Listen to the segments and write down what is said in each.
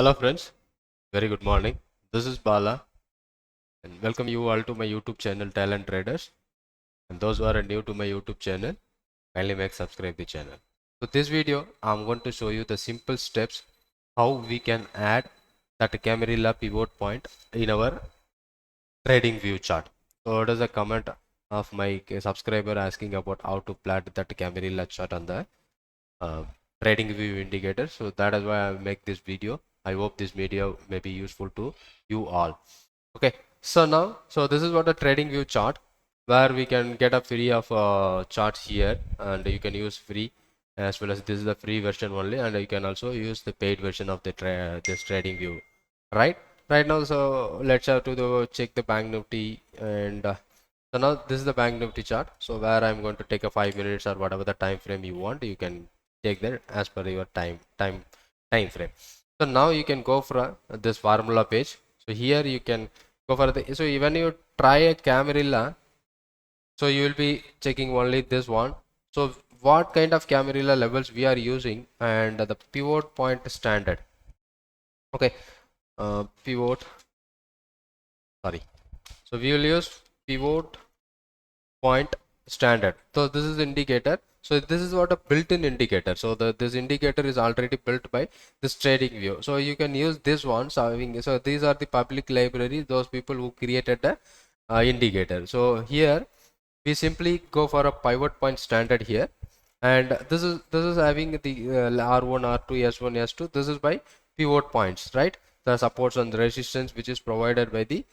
Hello friends, very good morning. This is Bala and welcome you all to my YouTube channel Talent Traders. And those who are new to my YouTube channel, kindly make subscribe the channel. So this video, I'm going to show you the simple steps how we can add that Camarilla pivot point in our trading view chart. So it is a comment of my subscriber asking about how to plot that Camarilla chart on the uh, trading view indicator. So that is why I make this video. I hope this video may be useful to you all. Okay, so this is what a trading view chart where we can get a free of charts here, and you can use free as well as this is the free version only, and you can also use the paid version of the this trading view, right? Right now, so let's have to check the bank nifty, and so now this is the bank nifty chart. So where I'm going to take a 5 minutes or whatever the time frame you want, you can take that as per your time frame. So now you can go for this formula page. So here you can go for the, so when you try a Camarilla, so you will be checking only this one. So what kind of Camarilla levels we are using and the pivot point standard. Okay, pivot, sorry. So we will use pivot point standard. So this is indicator. So this is what a built-in indicator. So this indicator is already built by this trading view. So you can use this one. So these are the public libraries, those people who created the indicator. So here we simply go for a pivot point standard here, and this is having the R1, R2, S1, S2. This is by pivot points, right? The supports and the resistance which is provided by the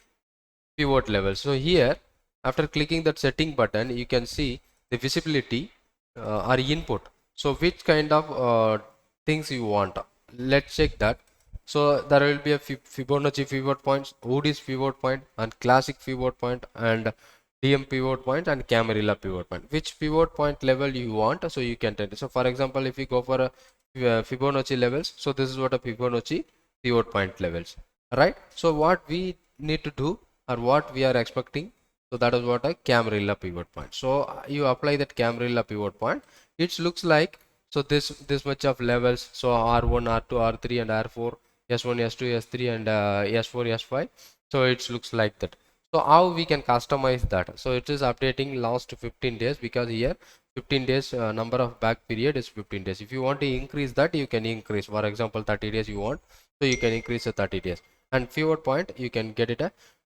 pivot level. So here after clicking that setting button, you can see the visibility or input. So which kind of things you want, let's check that. So there will be a Fibonacci pivot points, Woody's pivot point, and classic pivot point, and DM pivot point, and Camarilla pivot point. Which pivot point level you want, so you can tell. So for example, if you go for a Fibonacci levels, so this is what a Fibonacci pivot point levels, right? So what we need to do, or what we are expecting, so that is what a Camarilla pivot point. So you apply that Camarilla pivot point, it looks like, so this much of levels, so R1, R2, R3, and R4, S1, S2, S3, and S4, S5. So it looks like that. So how we can customize that? So it is updating last 15 days, because here 15 days number of back period is 15 days. If you want to increase that, you can increase. For example, 30 days you want, so you can increase the 30 days. And pivot point, you can get it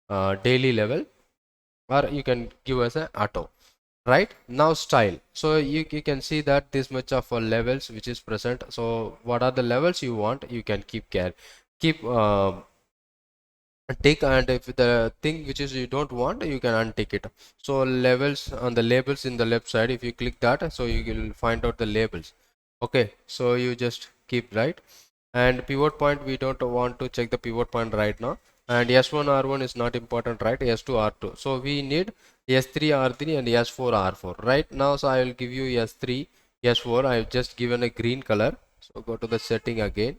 a daily level, or you can give us an auto. Right now style, so you can see that this much of levels which is present. So what are the levels you want, you can keep tick, and if the thing which is you don't want, you can untick it. So levels on the labels in the left side, if you click that, so you will find out the labels. Okay, so you just keep right. And pivot point, we don't want to check the pivot point right now. And S1, R1 is not important, right? S2, R2. So we need S3, R3, and S4, R4 right now. So I will give you S3, S4. I have just given a green color. So go to the setting again,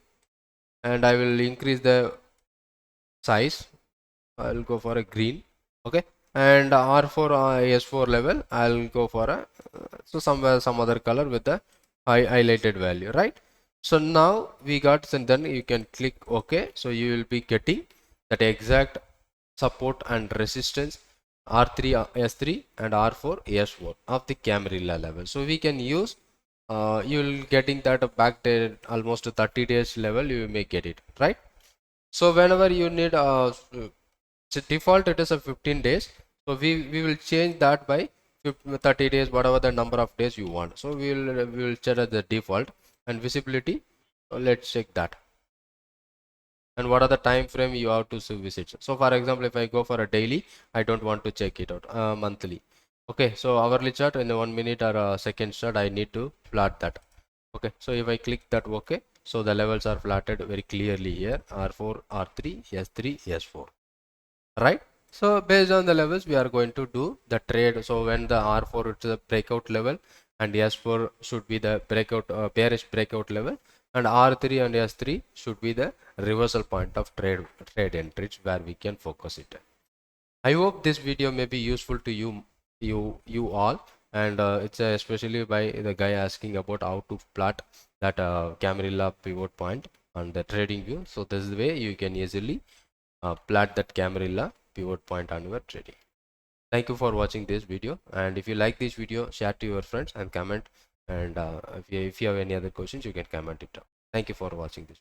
and I will increase the size. I'll go for a green. Okay, and R4, S4 level, I'll go for a so somewhere some other color with the highlighted value, right? So now we got, and then you can click OK. So you will be getting that exact support and resistance R3, S3, and R4, S4 of the Camarilla level. So we can use you will getting that back there almost 30 days level, you may get it, right? So whenever you need so default it is a 15 days. So we will change that by 30 days, whatever the number of days you want. So we will set as the default. And visibility, so let's check that. And what are the time frame you have to visit. So for example, if I go for a daily, I don't want to check it out monthly. Okay, so hourly chart in a 1 minute or a second chart, I need to plot that. Okay, so if I click that OK, so the levels are plotted very clearly here, R4, R3, S3, S4, right? So based on the levels, we are going to do the trade. So when the R4 is the breakout level, and S4 should be the breakout bearish breakout level, and R3 and S3 should be the reversal point of trade entries where we can focus it. I hope this video may be useful to you all, and it's especially by the guy asking about how to plot that Camarilla pivot point. on the trading view. So this is the way you can easily plot that Camarilla pivot point on your trading. Thank you for watching this video, and if you like this video, share to your friends and comment, and if you have any other questions, you can comment it down. Thank you for watching this.